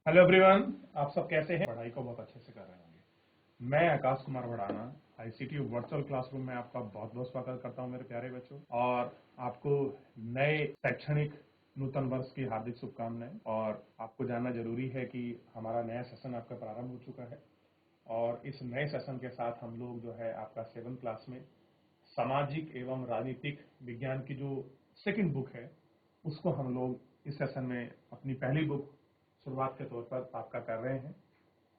Hello everyone, आप सब कैसे हैं? पढ़ाई को बहुत अच्छे से कर रहे होंगे। मैं Akash Kumar Bhadana ICT virtual classroom में आपका बहुत बहुत स्वागत करता हूं मेरे प्यारे बच्चों। और आपको नए शैक्षणिक नूतन वर्ष की हार्दिक शुभकामनाएं। और आपको जानना जरूरी है कि हमारा नया सेशन आपका प्रारंभ हो चुका है। और इस नए सेशन के साथ हम लोग जो है आपका 7th क्लास में सामाजिक एवं राजनीतिक विज्ञान की जो सेकंड बुक है उसको हम लोग इस सेशन में अपनी पहली बुक शुरुआत के तौर पर आपका कर रहे हैं।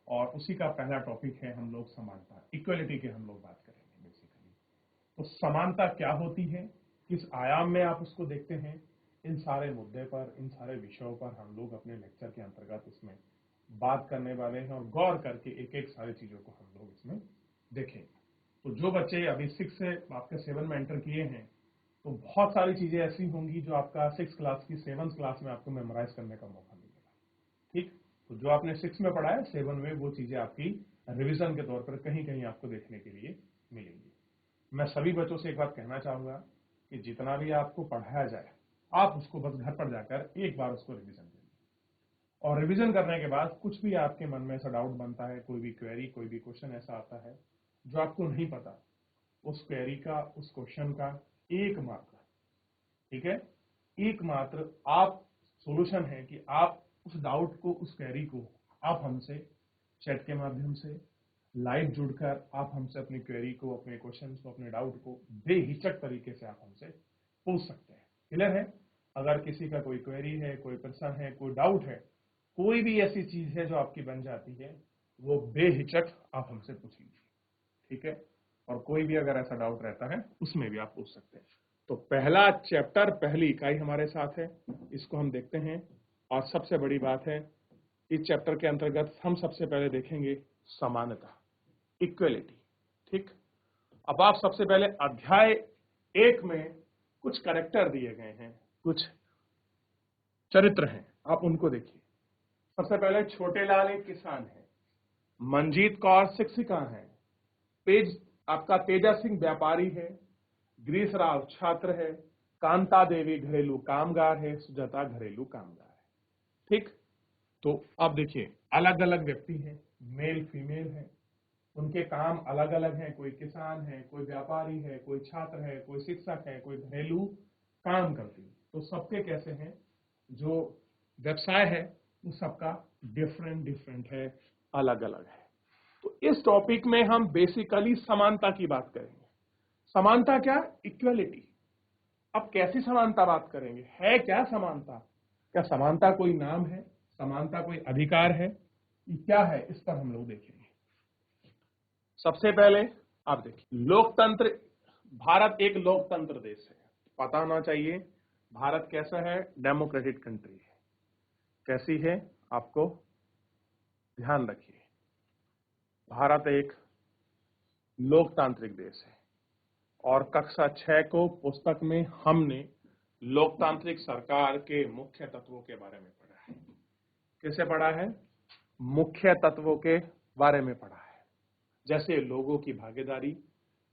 और उसी का पहला टॉपिक है हम लोग समानता, इक्वलिटी की हम लोग बात करेंगे बेसिकली। तो समानता क्या होती है, किस आयाम में आप उसको देखते हैं, इन सारे मुद्दे पर, इन सारे विषयों पर हम लोग अपने लेक्चर के अंतर्गत इसमें बात करने वाले हैं और गौर करके एक एक सारी चीजों को हम लोग इसमें देखेंगे। तो जो बच्चे अभी 6 से आपके 7 में एंटर किए हैं तो बहुत सारी चीजें ऐसी होंगी जो आपका 6 क्लास की 7th क्लास में आपको मेमोराइज करने का मौका मिलेगा। ठीक, तो जो आपने 6 में पढ़ा है 7 में वो चीजें आपकी रिवीजन के तौर पर कहीं कहीं आपको देखने के लिए मिलेंगी। मैं सभी बच्चों से एक बात कहना चाहूंगा कि जितना भी आपको पढ़ाया जाए आप उसको बस घर पर जाकर एक बार उसको रिवीजन करिए। और रिवीजन करने के बाद कुछ भी आपके मन में ऐसा डाउट बनता है, कोई भी क्वेरी, कोई भी क्वेश्चन ऐसा आता है जो आपको नहीं पता, उस क्वेरी का, उस क्वेश्चन का एकमात्र, ठीक है, एकमात्र आप सॉल्यूशन है कि आप उस डाउट को, उस क्वेरी को आप हमसे चैट के माध्यम से लाइव जुड़कर आप हमसे अपनी क्वेरी को, अपने क्वेश्चन को, अपने डाउट को बेहिचक तरीके से आप हमसे पूछ सकते हैं। क्लियर है? अगर किसी का कोई क्वेरी है, कोई प्रश्न है, कोई डाउट है, कोई भी ऐसी चीज है जो आपकी बन जाती है, वो बेहिचक आप हमसे पूछ लीजिए। ठीक है? और कोई भी अगर ऐसा डाउट रहता है उसमें भी आप पूछ सकते हैं। तो पहला चैप्टर, पहली इकाई हमारे साथ है, इसको हम देखते हैं। और सबसे बड़ी बात है, इस चैप्टर के अंतर्गत हम सबसे पहले देखेंगे समानता, इक्वलिटी। ठीक, अब आप सबसे पहले अध्याय 1 में कुछ कैरेक्टर दिए गए हैं, कुछ चरित्र हैं, आप उनको देखिए। सबसे पहले छोटे लाल एक किसान है, मंजीत कौर शिक्षिका है, पेज आपका तेजा सिंह व्यापारी है, ग्रीस राव छात्र है, कांता देवी घरेलू कामगार है, सुजाता घरेलू कामगार है। ठीक, तो अब देखिए अलग अलग व्यक्ति हैं, मेल फीमेल है, उनके काम अलग अलग हैं, कोई किसान है, कोई व्यापारी है, कोई छात्र है, कोई शिक्षक है, कोई घरेलू काम करती है। तो सबके कैसे हैं, जो व्यवसाय है वो सबका डिफरेंट डिफरेंट है, अलग अलग है। तो इस टॉपिक में हम बेसिकली समानता की बात करेंगे। समानता क्या? इक्वलिटी। अब कैसी समानता बात करेंगे, है क्या समानता? क्या समानता कोई नाम है, समानता कोई अधिकार है, ये क्या है? इस पर हम लोग देखेंगे। सबसे पहले आप देखिए, लोकतंत्र, भारत एक लोकतंत्र देश है, पता होना चाहिए। भारत कैसा है? डेमोक्रेटिक कंट्री है। कैसी है? आपको ध्यान रखिए, भारत एक लोकतांत्रिक देश है। और कक्षा 6 को पुस्तक में हमने लोकतांत्रिक सरकार के मुख्य तत्वों के बारे में पढ़ा है। कैसे पढ़ा है? मुख्य तत्वों के बारे में पढ़ा है, जैसे लोगों की भागीदारी,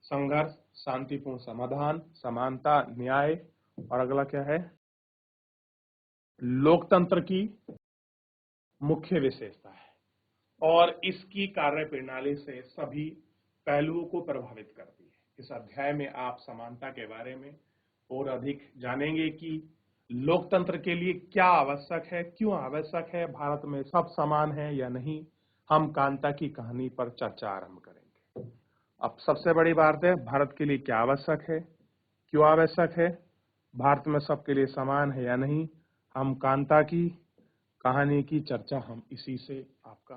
संघर्ष, शांतिपूर्ण समाधान, समानता, न्याय। और अगला क्या है? लोकतंत्र की मुख्य विशेषता है और इसकी कार्य प्रणाली से सभी पहलुओं को प्रभावित करती है। इस अध्याय में आप समानता के बारे में और अधिक जानेंगे कि लोकतंत्र के लिए क्या आवश्यक है, क्यों आवश्यक है, भारत में सब समान है या नहीं। हम कांता की कहानी पर चर्चा आरंभ करेंगे। अब सबसे बड़ी बात है, भारत के लिए क्या आवश्यक है, क्यों आवश्यक है, भारत में सबके लिए समान है या नहीं। हम कांता की कहानी की चर्चा हम इसी से आपका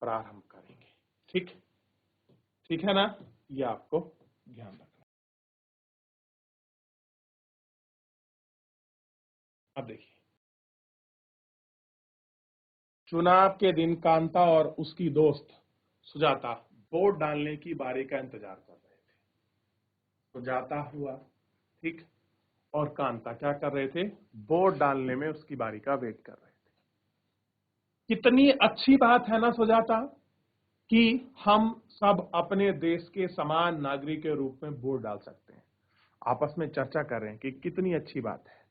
प्रारंभ करेंगे। ठीक, ठीक है ना? ये आपको ध्यान रखना। अब देखिए, चुनाव के दिन कांता और उसकी दोस्त सुजाता वोट डालने की बारी का इंतजार कर रहे थे। सुजाता हुआ, ठीक, और कांता क्या कर रहे थे? वोट डालने में उसकी बारी का वेट कर रहे थे। कितनी अच्छी बात है ना सुजाता, कि हम सब अपने देश के समान नागरिक के रूप में वोट डाल सकते हैं। आपस में चर्चा कर रहे हैं कि कितनी अच्छी बात है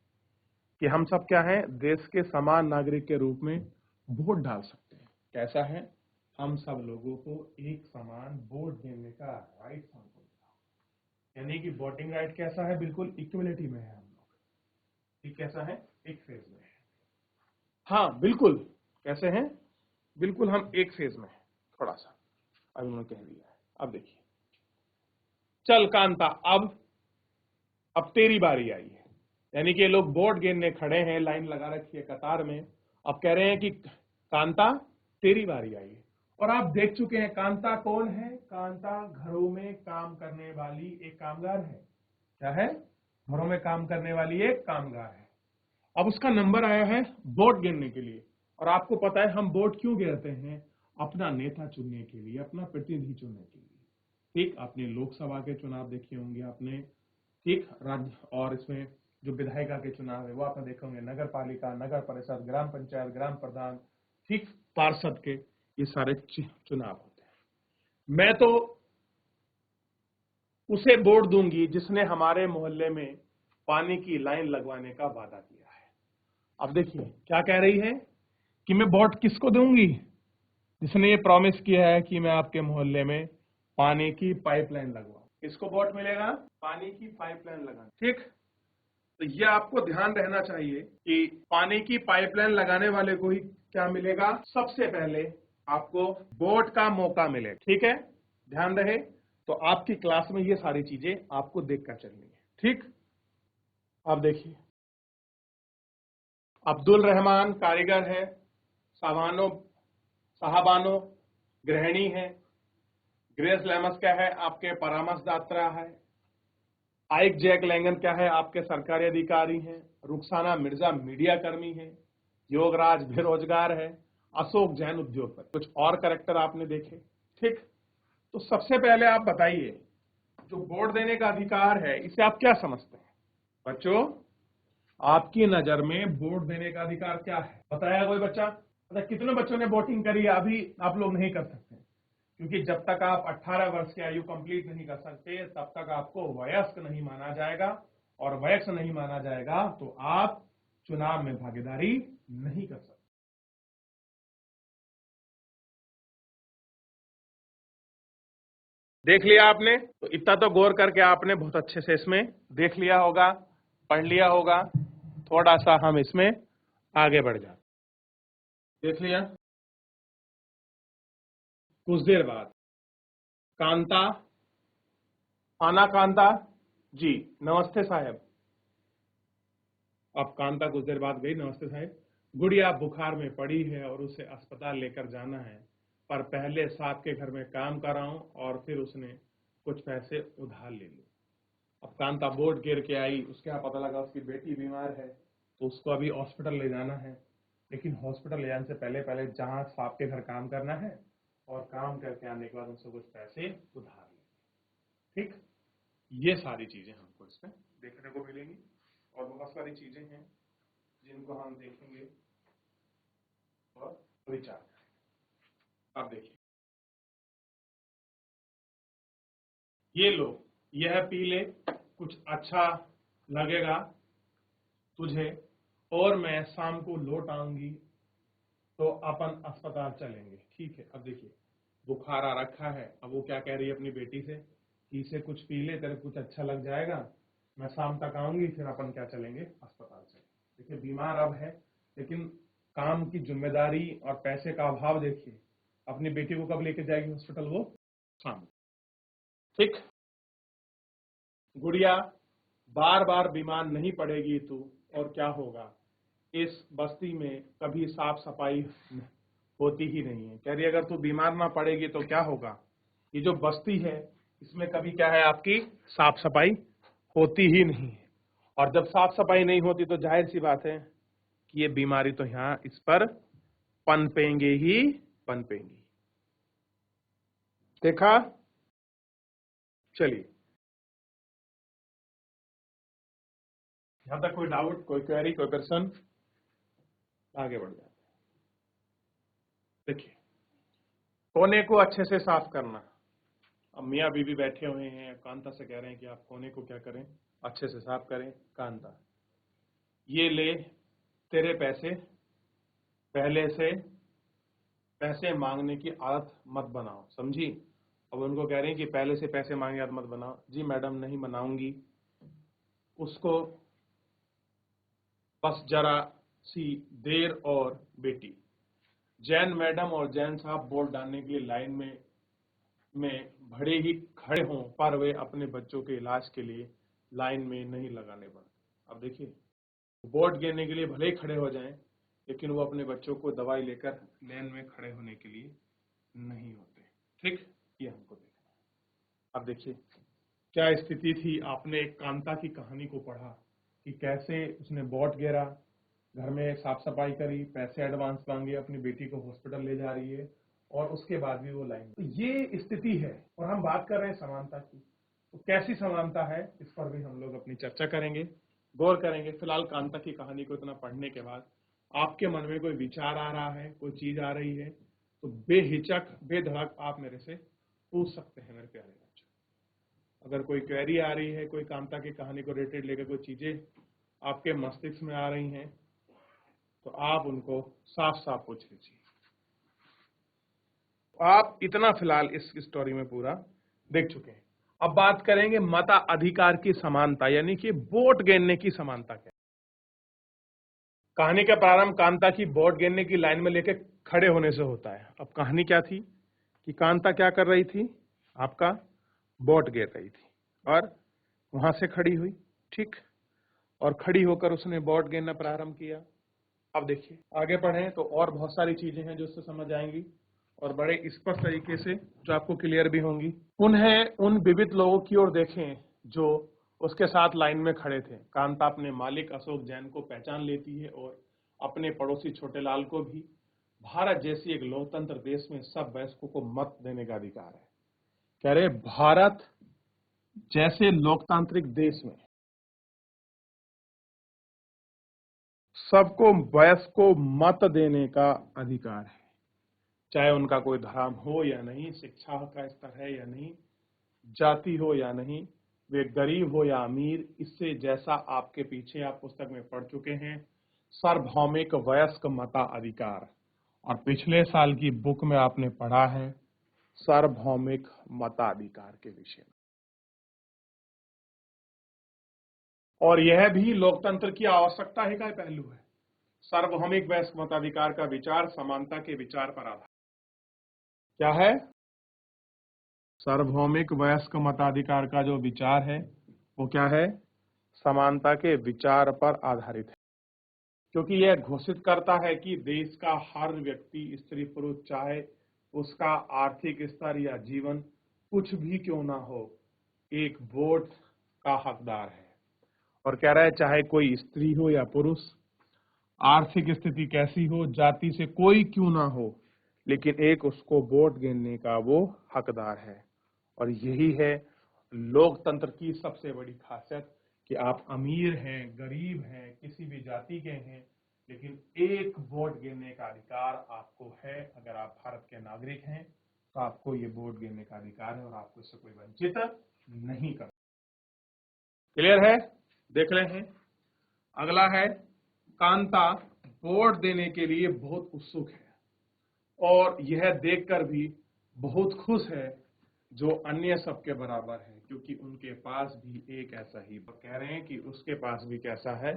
कि हम सब क्या हैं? देश के समान नागरिक के रूप में वोट डाल सकते हैं। कैसा है? हम सब लोगों को एक समान वोट देने का राइट हमको मिला, यानी कि वोटिंग राइट कैसा है? बिल्कुल इक्वलिटी में है हम लोग। ठीक, कैसा है? एक फेज में है। हाँ बिल्कुल, कैसे हैं? बिल्कुल हम एक फेज में है। थोड़ा सा अभी उन्होंने कह दिया है। अब देखिए, चल कांता, अब तेरी बारी आई है। यानी कि ये लोग वोट गिनने खड़े हैं, लाइन लगा रखी है कतार में। अब कह रहे हैं कि कांता तेरी बारी आई है। और आप देख चुके हैं कांता कौन है? कांता घरों में काम करने वाली एक कामगार है। क्या है? घरों में काम करने वाली एक कामगार है। अब उसका नंबर आया है वोट गिनने के लिए। और आपको पता है हम वोट क्यों गिनते हैं? अपना नेता चुनने के लिए, अपना प्रतिनिधि चुनने के लिए। ठीक, आपने लोकसभा के चुनाव देखे होंगे, आपने ठीक राज्य और इसमें जो विधायिका के चुनाव है वो आपने देखे होंगे, नगर पालिका, नगर परिषद, ग्राम पंचायत, ग्राम प्रधान, ठीक, पार्षद के, ये सारे चुनाव होते हैं। मैं तो उसे वोट दूंगी जिसने हमारे मोहल्ले में पानी की लाइन लगवाने का वादा किया है। अब देखिए क्या कह रही है कि मैं वोट किसको दूंगी? जिसने ये प्रॉमिस किया है कि मैं आपके मोहल्ले में पानी की पाइपलाइन लगवाऊं। किसको वोट मिलेगा? पानी की पाइपलाइन लगाने। ठीक, तो ये आपको ध्यान रहना चाहिए कि पानी की पाइपलाइन लगाने वाले को ही क्या मिलेगा? सबसे पहले आपको वोट का मौका मिले। ठीक है, ध्यान रहे। तो आपकी क्लास में ये सारी चीजें आपको देखकर चलनी है। ठीक, अब देखिए, अब्दुल रहमान कारीगर है, साबानो साहबानो गृहिणी है, ग्रेस लेमस क्या है? आपके परामर्शदाता है, आइक जैक लैंगन क्या है? आपके सरकारी अधिकारी हैं, रुखसाना मिर्जा मीडिया कर्मी है, योगराज बेरोजगार है, अशोक जैन उद्योगपति। कुछ और करेक्टर आपने देखे? ठीक, तो सबसे पहले आप बताइए, जो वोट देने का अधिकार है इसे आप क्या समझते हैं? बच्चों, आपकी नजर में वोट देने का अधिकार क्या है? बताया कोई बच्चा? मतलब कितने बच्चों ने वोटिंग करी है? अभी आप लोग नहीं कर सकते, क्योंकि जब तक आप 18 वर्ष की आयु कंप्लीट नहीं कर सकते तब तक आपको वयस्क नहीं माना जाएगा, और वयस्क नहीं माना जाएगा तो आप चुनाव में भागीदारी नहीं कर सकते। देख लिया आपने? तो इतना तो गौर करके आपने बहुत अच्छे से इसमें देख लिया होगा, पढ़ लिया होगा। थोड़ा सा हम इसमें आगे बढ़ जाते। देख लिया? कुछ देर बाद कांता, आना कांता जी, नमस्ते साहब। अब कांता कुछ देर बाद गई, नमस्ते साहब। गुड़िया बुखार में पड़ी है और उसे अस्पताल लेकर जाना है, पर पहले साहब के घर में काम कराऊं और फिर उसने कुछ पैसे उधार ले लूं। अब कांता बोर्ड गिर के आई, उसके यहाँ पता लगा उसकी बेटी बीमार है, तो उसको अभी हॉस्पिटल ले जाना है। लेकिन हॉस्पिटल ले जाने से पहले पहले जहां साहब के घर काम करना है, और काम करके आने के बाद उनसे कुछ पैसे उधार ले। ठीक, ये सारी चीजें हमको इसमें देखने को मिलेंगी, और बहुत सारी चीजें हैं जिनको हम देखेंगे और विचार करेंगे। अब देखिए, ये लो, यह पी ले, कुछ अच्छा लगेगा तुझे, और मैं शाम को लौट आऊंगी तो अपन अस्पताल चलेंगे। ठीक है, अब देखिए, बुखार आ रखा है। अब वो क्या कह रही है अपनी बेटी से कि इसे कुछ पी ले, तेरे कुछ अच्छा लग जाएगा, मैं शाम तक आऊंगी, फिर अपन क्या चलेंगे? अस्पताल चलेंगे। देखिए, बीमार अब है, लेकिन काम की जिम्मेदारी और पैसे का अभाव देखिए, अपनी बेटी को कब लेके जाएगी हॉस्पिटल? वो शाम। ठीक, गुड़िया, बार बार बीमार नहीं पड़ेगी तू, और क्या होगा, इस बस्ती में कभी साफ सफाई होती ही नहीं है। कह रही अगर तू बीमार ना पड़ेगी तो क्या होगा, ये जो बस्ती है इसमें कभी क्या है, आपकी साफ सफाई होती ही नहीं है। और जब साफ सफाई नहीं होती तो जाहिर सी बात है कि ये बीमारी तो यहाँ इस पर पनपेंगे ही पनपेंगी। देखा? चलिए, यहां तक कोई डाउट, कोई क्वेरी, कोई प्रश्न? आगे बढ़ जाते हैं। देखिए, कोने को अच्छे से साफ करना। अब मियाँ बीबी बैठे हुए हैं, कांता से कह रहे हैं कि आप कोने को क्या करें, अच्छे से साफ करें। कांता, ये ले तेरे पैसे, पहले से पैसे मांगने की आदत मत बनाओ, समझी। अब उनको कह रहे हैं कि पहले से पैसे मांगने की आदत मत बनाओ। जी मैडम नहीं बनाऊंगी, उसको बस जरा सी देर। और बेटी, जैन मैडम और जैन साहब वोट डालने के लिए लाइन में भले ही खड़े हों, पर वे अपने बच्चों के इलाज के लिए लाइन में नहीं लगाने पड़ते। अब देखिए, वोट गिरने के लिए भले ही खड़े हो जाएं, लेकिन वो अपने बच्चों को दवाई लेकर लाइन में खड़े होने के लिए नहीं होते। ठीक, ये हमको देखना है। अब देखिए क्या स्थिति थी। आपने एक कांता की कहानी को पढ़ा कि कैसे उसने वोट गिरा, घर में साफ सफाई करी, पैसे एडवांस मांगे, अपनी बेटी को हॉस्पिटल ले जा रही है और उसके बाद भी वो लाइन। तो ये स्थिति है और हम बात कर रहे हैं समानता की। तो कैसी समानता है, इस पर भी हम लोग अपनी चर्चा करेंगे, गौर करेंगे। फिलहाल कांता की कहानी को इतना पढ़ने के बाद आपके मन में कोई विचार आ रहा है, कोई चीज आ रही है, तो बेहिचक बेधड़क आप मेरे से पूछ सकते हैं मेरे प्यारे बच्चों। अगर कोई क्वेरी आ रही है, कोई कांता की कहानी को रिलेटेड लेकर कोई चीजें आपके मस्तिष्क में आ रही हैं, तो आप उनको साफ साफ पूछ लीजिए। आप इतना फिलहाल इस स्टोरी में पूरा देख चुके हैं। अब बात करेंगे मताधिकार की समानता, यानी कि वोट गिनने की समानता क्या। कहानी का प्रारंभ कांता की वोट गिनने की लाइन में लेके खड़े होने से होता है। अब कहानी क्या थी कि कांता क्या कर रही थी, आपका वोट गिर रही थी और वहां से खड़ी हुई, ठीक, और खड़ी होकर उसने वोट गिनना प्रारंभ किया। अब देखिए आगे पढ़ें तो और बहुत सारी चीजें हैं जो उससे समझ आएंगी और बड़े स्पष्ट तरीके से जो आपको क्लियर भी होंगी। उन्हें उन विविध लोगों की ओर देखें जो उसके साथ लाइन में खड़े थे। कांता अपने मालिक अशोक जैन को पहचान लेती है और अपने पड़ोसी छोटेलाल को भी। भारत जैसी एक लोकतंत्र देश में सब वयस्कों को मत देने का अधिकार है। कह रहे भारत जैसे लोकतांत्रिक देश में सबको वयस्क को मत देने का अधिकार है, चाहे उनका कोई धर्म हो या नहीं, शिक्षा का स्तर है या नहीं, जाति हो या नहीं, वे गरीब हो या अमीर। इससे जैसा आपके पीछे आप पुस्तक में पढ़ चुके हैं, सार्वभौमिक वयस्क मताधिकार, और पिछले साल की बुक में आपने पढ़ा है सार्वभौमिक मताधिकार के विषय में। और यह भी लोकतंत्र की आवश्यकता ही का पहलू है। सार्वभौमिक वयस्क मताधिकार का विचार समानता के विचार पर आधारित क्या है। सार्वभौमिक वयस्क मताधिकार का जो विचार है वो क्या है, समानता के विचार पर आधारित है, क्योंकि यह घोषित करता है कि देश का हर व्यक्ति, स्त्री पुरुष, चाहे उसका आर्थिक स्तर या जीवन कुछ भी क्यों ना हो, एक वोट का हकदार है। और कह रहा है चाहे कोई स्त्री हो या पुरुष, आर्थिक स्थिति कैसी हो, जाति से कोई क्यों ना हो, लेकिन एक उसको वोट गिनने का वो हकदार है। और यही है लोकतंत्र की सबसे बड़ी खासियत कि आप अमीर हैं, गरीब हैं, किसी भी जाति के हैं, लेकिन एक वोट गिनने का अधिकार आपको है। अगर आप भारत के नागरिक हैं तो आपको ये वोट गिनने का अधिकार है और आपको इससे कोई वंचित नहीं कर। क्लियर है, देख रहे हैं। अगला है कांता वोट देने के लिए बहुत उत्सुक है और यह देखकर भी बहुत खुश है जो अन्य सबके बराबर है, क्योंकि उनके पास भी एक ऐसा ही, कह रहे हैं कि उसके पास भी कैसा है,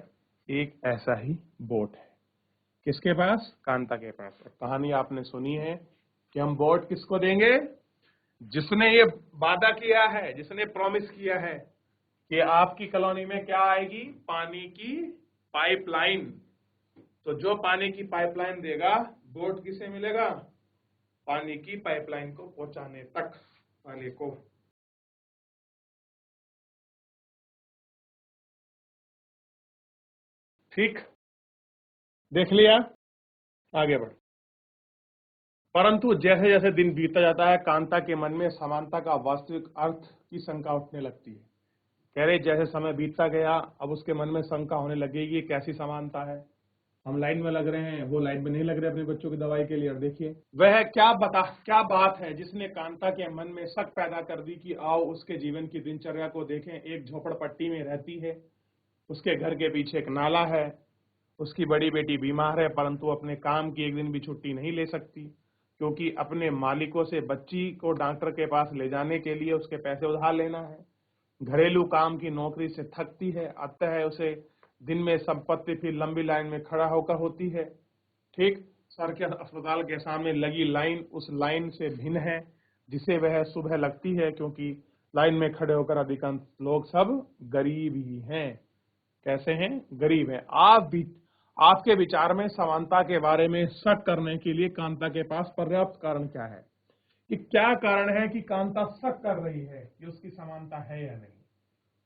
एक ऐसा ही वोट है। किसके पास, कांता के पास। कहानी आपने सुनी है कि हम वोट किसको देंगे, जिसने ये वादा किया है, जिसने प्रॉमिस किया है कि आपकी कॉलोनी में क्या आएगी, पानी की पाइपलाइन। तो जो पानी की पाइपलाइन देगा, वोट किसे मिलेगा, पानी की पाइपलाइन को पहुंचाने तक वाले को। ठीक, देख लिया, आगे बढ़। परंतु जैसे जैसे दिन बीतता जाता है, कांता के मन में समानता का वास्तविक अर्थ की शंका उठने लगती है। कह रहे जैसे समय बीतता गया, अब उसके मन में शंका होने लगेगी, कैसी समानता है, हम लाइन में लग रहे हैं, वो लाइन में नहीं लग रहे अपने बच्चों की दवाई के लिए। और देखिए वह क्या बात है जिसने कांता के मन में शक पैदा कर दी कि आओ उसके जीवन की दिनचर्या को देखें। एक झोपड़पट्टी में रहती है, उसके घर के पीछे एक नाला है, उसकी बड़ी बेटी बीमार है, परंतु अपने काम की एक दिन भी छुट्टी नहीं ले सकती। क्योंकि अपने मालिकों से बच्ची को डॉक्टर के पास ले जाने के लिए उसके पैसे उधार लेना है, घरेलू काम की नौकरी से थकती है, अतः उसे दिन में संपत्ति फिर लंबी लाइन में खड़ा होकर होती है। ठीक, सर के अस्पताल के सामने लगी लाइन उस लाइन से भिन्न है जिसे वह सुबह लगती है, क्योंकि लाइन में खड़े होकर अधिकांश लोग सब गरीब ही हैं। कैसे हैं? गरीब हैं। आप भी, आपके विचार में समानता के बारे में शक करने के लिए कांता के पास पर्याप्त कारण क्या है? कि क्या कारण है कि कांता शक कर रही है कि उसकी समानता है या नहीं?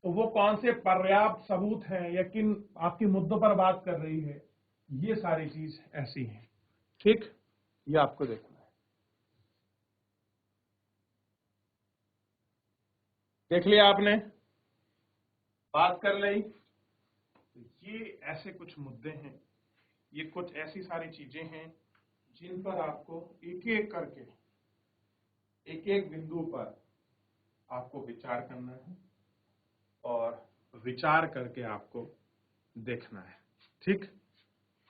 तो वो कौन से पर्याप्त सबूत हैं या किन आपके मुद्दों पर बात कर रही है? ये सारी चीज ऐसी है। ठीक, ये आपको देखना है। देख लिया आपने, बात कर ली। तो ये ऐसे कुछ मुद्दे हैं, ये कुछ ऐसी सारी चीजें हैं जिन पर आपको एक एक करके एक एक बिंदु पर आपको विचार करना है और विचार करके आपको देखना है। ठीक,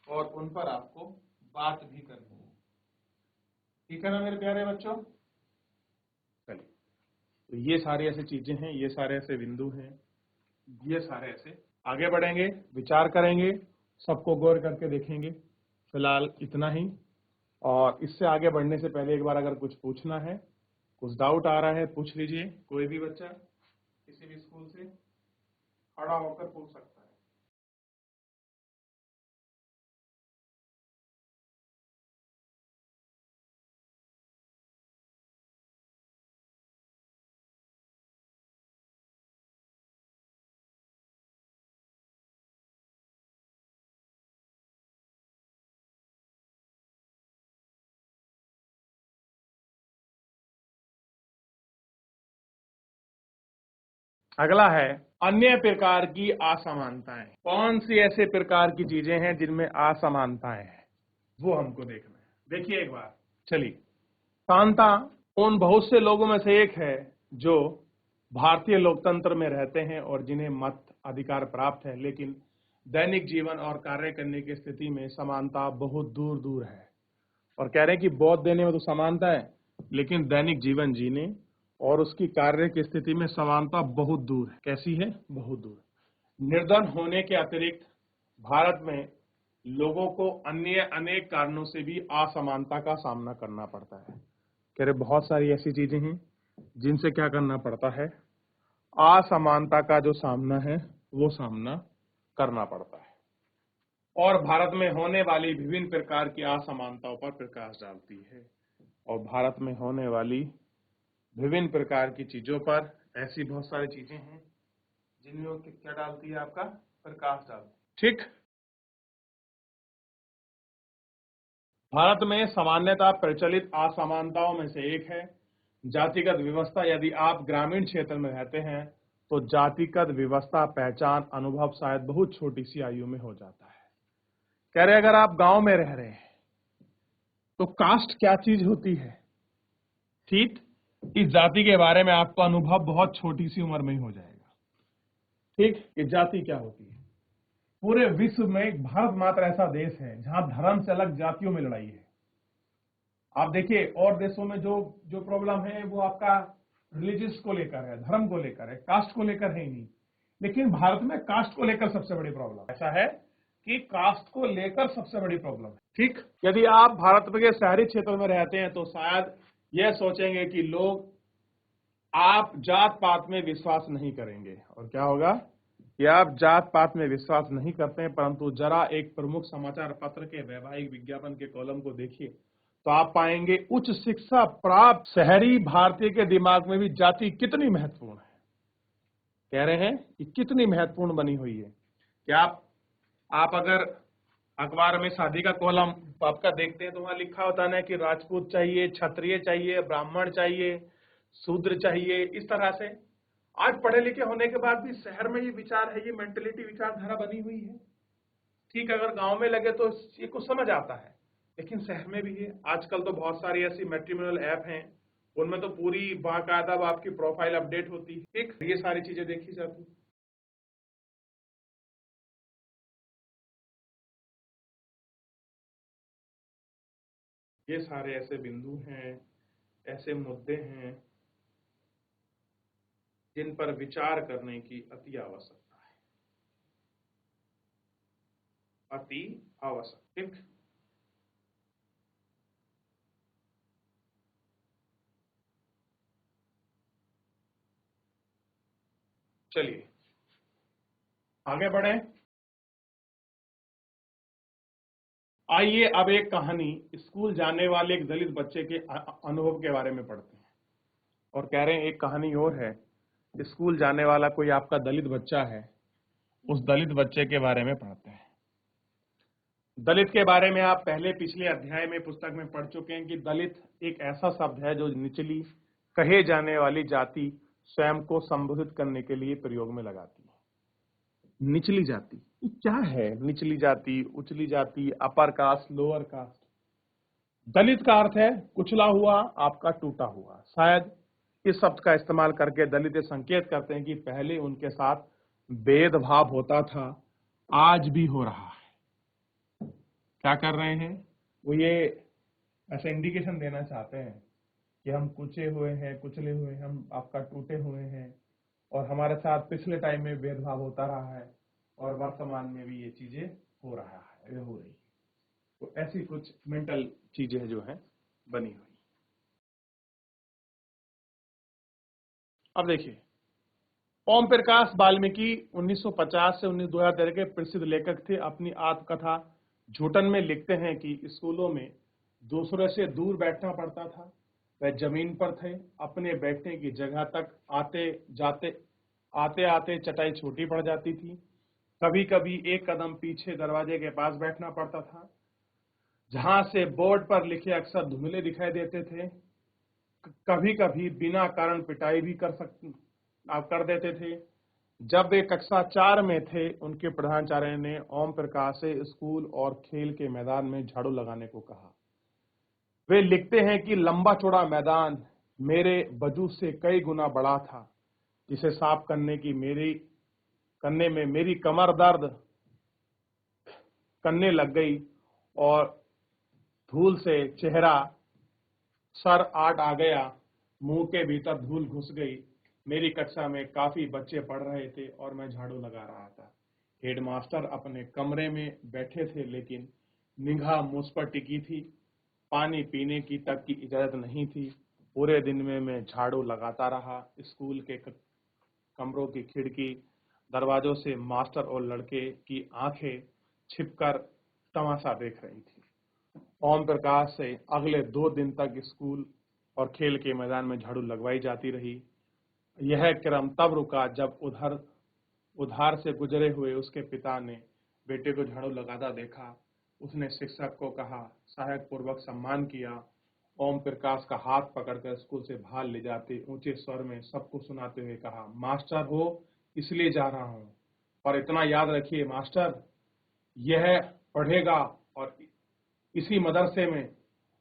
और उन पर आपको बात भी करनी है। ठीक है ना मेरे प्यारे बच्चों? चलिए, तो ये सारी ऐसी चीजें हैं, ये सारे ऐसे बिंदु हैं, ये सारे ऐसे आगे बढ़ेंगे, विचार करेंगे, सबको गौर करके देखेंगे। फिलहाल इतना ही, और इससे आगे बढ़ने से पहले एक बार अगर कुछ पूछना है, कुछ डाउट आ रहा है, पूछ लीजिए। कोई भी बच्चा किसी भी स्कूल से खड़ा होकर पूछ सकता है। अगला है अन्य प्रकार की असमानताएं। कौन सी ऐसे प्रकार की चीजें हैं जिनमें असमानताएं हैं, वो हमको देखना है। देखिए एक बार, चलिए। कांता उन बहुत से लोगों में से एक है जो भारतीय लोकतंत्र में रहते हैं और जिन्हें मत अधिकार प्राप्त है, लेकिन दैनिक जीवन और कार्य करने की स्थिति में समानता बहुत दूर दूर है। और कह रहे हैं कि वोट देने में तो समानता है, लेकिन दैनिक जीवन जीने और उसकी कार्य की स्थिति में समानता बहुत दूर है। कैसी है? बहुत दूर। निर्धन होने के अतिरिक्त भारत में लोगों को अन्य अनेक कारणों से भी असमानता का सामना करना पड़ता है। कह रहे बहुत सारी ऐसी चीजें हैं जिनसे क्या करना पड़ता है, असमानता का जो सामना है वो सामना करना पड़ता है। और भारत में होने वाली विभिन्न प्रकार की असमानताओं पर प्रकाश डालती है। और भारत में होने वाली विभिन्न प्रकार की चीजों पर ऐसी बहुत सारी चीजें हैं जिनमें वो क्या डालती है, आपका प्रकाश डालती है। ठीक, भारत में सामान्यतः प्रचलित असमानताओं में से एक है जातिगत व्यवस्था। यदि आप ग्रामीण क्षेत्र में रहते हैं तो जातिगत व्यवस्था पहचान अनुभव शायद बहुत छोटी सी आयु में हो जाता है। कह रहे अगर आप गांव में रह रहे हैं तो कास्ट क्या चीज होती है, ठीक, इस जाति के बारे में आपका अनुभव बहुत छोटी सी उम्र में ही हो जाएगा। ठीक, कि जाति क्या होती है। पूरे विश्व में भारत मात्र ऐसा देश है जहां धर्म से अलग जातियों में लड़ाई है। आप देखिए और देशों में जो जो प्रॉब्लम है वो आपका रिलीजियस को लेकर है, धर्म को लेकर है, कास्ट को लेकर है ही नहीं। लेकिन भारत में कास्ट को लेकर सबसे बड़ी प्रॉब्लम ऐसा है कि कास्ट को लेकर सबसे बड़ी प्रॉब्लम है। ठीक, यदि आप भारत के शहरी क्षेत्र में रहते हैं तो शायद यह सोचेंगे कि लोग आप जात पात में विश्वास नहीं करेंगे। और क्या होगा कि आप जात पात में विश्वास नहीं करते हैं, परंतु जरा एक प्रमुख समाचार पत्र के वैवाहिक विज्ञापन के कॉलम को देखिए तो आप पाएंगे उच्च शिक्षा प्राप्त शहरी भारतीय के दिमाग में भी जाति कितनी महत्वपूर्ण है। कह रहे हैं कि कितनी महत्वपूर्ण बनी हुई है कि आप अगर अखबार में शादी का कॉलम आपका देखते हैं तो वहां लिखा होता है कि राजपूत चाहिए, क्षत्रिय चाहिए, ब्राह्मण चाहिए, शूद्र चाहिए। इस तरह से आज पढ़े लिखे होने के बाद भी शहर में ये विचार है, ये मेंटेलिटी विचारधारा बनी हुई है। ठीक, अगर गांव में लगे तो ये कुछ समझ आता है, लेकिन शहर में भी है। आजकल तो बहुत सारी ऐसी मैट्रिमोनियल ऐप हैं, उनमें तो पूरी बाकायदा आपकी प्रोफाइल अपडेट होती है। ठीक, ये सारी चीजें देखी जाती। ये सारे ऐसे बिंदु हैं, ऐसे मुद्दे हैं जिन पर विचार करने की अति आवश्यकता है, अति आवश्यक। ठीक, चलिए आगे बढ़े। आइए अब एक कहानी स्कूल जाने वाले एक दलित बच्चे के अनुभव के बारे में पढ़ते हैं। और कह रहे हैं एक कहानी और है, स्कूल जाने वाला कोई आपका दलित बच्चा है, उस दलित बच्चे के बारे में पढ़ते हैं। दलित के बारे में आप पहले पिछले अध्याय में पुस्तक में पढ़ चुके हैं कि दलित एक ऐसा शब्द है जो निचली कहे जाने वाली जाति स्वयं को संबोधित करने के लिए प्रयोग में लगाती है। निचली जाति क्या है? निचली जाति, उचली जाति, अपर कास्ट, लोअर कास्ट। दलित का अर्थ है कुचला हुआ, आपका टूटा हुआ। शायद इस शब्द का इस्तेमाल करके दलित संकेत करते हैं कि पहले उनके साथ भेदभाव होता था, आज भी हो रहा है। क्या कर रहे हैं वो? ये ऐसे इंडिकेशन देना चाहते हैं कि हम कुचे हुए हैं, कुचले हुए हैं, हम आपका टूटे हुए हैं, और हमारे साथ पिछले टाइम में भेदभाव होता रहा है और वर्तमान में भी ये चीजें हो रहा है, हो रही है। तो ऐसी कुछ मेंटल चीजें जो है बनी हुई। अब देखिए, ओम प्रकाश वाल्मीकि 1950 से 2013 के प्रसिद्ध लेखक थे। अपनी आत्मकथा झूठन में लिखते हैं कि स्कूलों में दूसरों से दूर बैठना पड़ता था। वह जमीन पर थे, अपने बैठने की जगह तक आते आते चटाई छोटी पड़ जाती थी। कभी कभी एक कदम पीछे दरवाजे के पास बैठना पड़ता था, जहां से बोर्ड पर लिखे अक्षर धुंधले दिखाई देते थे। कभी कभी बिना कारण पिटाई भी कर देते थे। जब वे कक्षा 4 में थे, उनके प्रधानाचार्य ने ओम प्रकाश से स्कूल और खेल के मैदान में झाड़ू लगाने को कहा। वे लिखते हैं कि लंबा चौड़ा मैदान मेरे वजूद से कई गुना बड़ा था, जिसे साफ करने में मेरी कमर दर्द करने लग गई और धूल से चेहरा सर आट आ गया, मुंह के भीतर धूल घुस गई। मेरी कक्षा में काफी बच्चे पढ़ रहे थे और मैं झाड़ू लगा रहा था। हेडमास्टर अपने कमरे में बैठे थे, लेकिन निगाह मुझ पर टिकी थी। पानी पीने की तक की इजाजत नहीं थी। पूरे दिन में मैं झाड़ू लगाता रहा। स्कूल के कमरों की खिड़की दरवाजों से मास्टर और लड़के की आंखें छिपकर तमाशा देख रही थी। ओम प्रकाश से अगले 2 दिन तक स्कूल और खेल के मैदान में झाड़ू लगवाई जाती रही। यह क्रम तब रुका जब उधार से गुजरे हुए उसके पिता ने बेटे को झाड़ू लगाता देखा। उसने शिक्षक को कहा, सहायक पूर्वक सम्मान किया। ओम प्रकाश का हाथ पकड़कर स्कूल से बाहर ले जाते ऊंचे स्वर में सबको सुनाते हुए कहा, मास्टर हो इसलिए जा रहा हूं, पर इतना याद रखिए मास्टर, यह पढ़ेगा और इसी मदरसे में,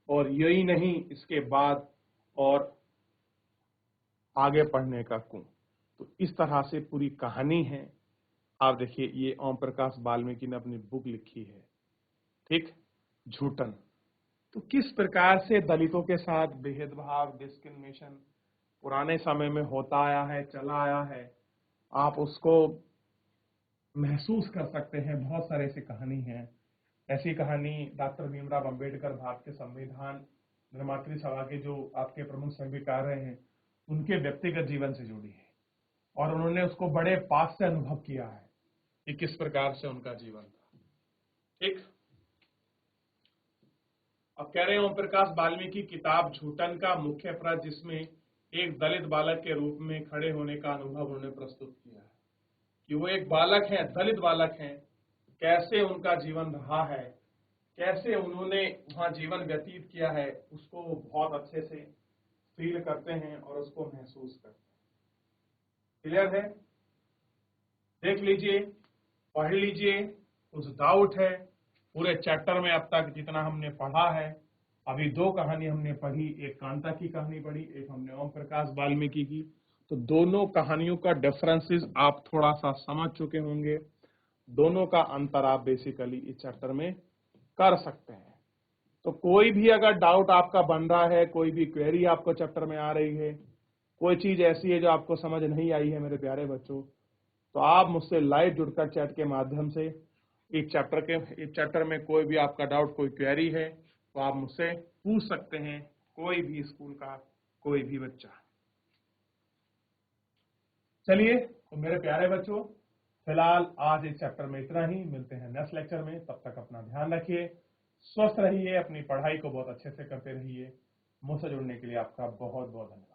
और यही नहीं इसके बाद और आगे पढ़ने का कुं। तो इस तरह से पूरी कहानी है। आप देखिए, ये ओम प्रकाश वाल्मीकि ने अपनी बुक लिखी है, ठीक, झूठन। तो किस प्रकार से दलितों के साथ भेदभाव, डिस्क्रिमिनेशन पुराने समय में होता आया है, चला आया है, आप उसको महसूस कर सकते हैं। बहुत सारे ऐसी कहानी है। ऐसी कहानी डॉक्टर भीमराव अंबेडकर, भारत के संविधान निर्मात्री सभा के जो आपके प्रमुख संघीकार रहे हैं, उनके व्यक्तिगत जीवन से जुड़ी है, और उन्होंने उसको बड़े पास से अनुभव किया है कि किस प्रकार से उनका जीवन था। ठीक, अब कह रहे हैं ओम प्रकाश वाल्मीकि किताब झूठन का मुख्य प्रश्न, जिसमें एक दलित बालक के रूप में खड़े होने का अनुभव उन्होंने प्रस्तुत किया है कि वो एक बालक है, दलित बालक है, कैसे उनका जीवन रहा है, कैसे उन्होंने वहां जीवन व्यतीत किया है, उसको बहुत अच्छे से फील करते हैं और उसको महसूस करते हैं। क्लियर है? देख लीजिए, पढ़ लीजिए, कुछ डाउट है पूरे चैप्टर में अब तक जितना हमने पढ़ा है। अभी 2 कहानी हमने पढ़ी, एक कांता की कहानी पढ़ी, एक हमने ओम प्रकाश वाल्मीकि की। तो दोनों कहानियों का डिफरेंसेस आप थोड़ा सा समझ चुके होंगे। दोनों का अंतर आप बेसिकली इस चैप्टर में कर सकते हैं। तो कोई भी अगर डाउट आपका बन रहा है, कोई भी क्वेरी आपको चैप्टर में आ रही है, कोई चीज ऐसी है जो आपको समझ नहीं आई है मेरे प्यारे बच्चों, तो आप मुझसे लाइव जुड़कर चैट के माध्यम से इस चैप्टर में कोई भी आपका डाउट, कोई क्वेरी है तो आप मुझसे पूछ सकते हैं, कोई भी स्कूल का कोई भी बच्चा। चलिए तो मेरे प्यारे बच्चों, फिलहाल आज इस चैप्टर में इतना ही। मिलते हैं नेक्स्ट लेक्चर में, तब तक अपना ध्यान रखिए, स्वस्थ रहिए, अपनी पढ़ाई को बहुत अच्छे से करते रहिए। मुझसे जुड़ने के लिए आपका बहुत बहुत धन्यवाद।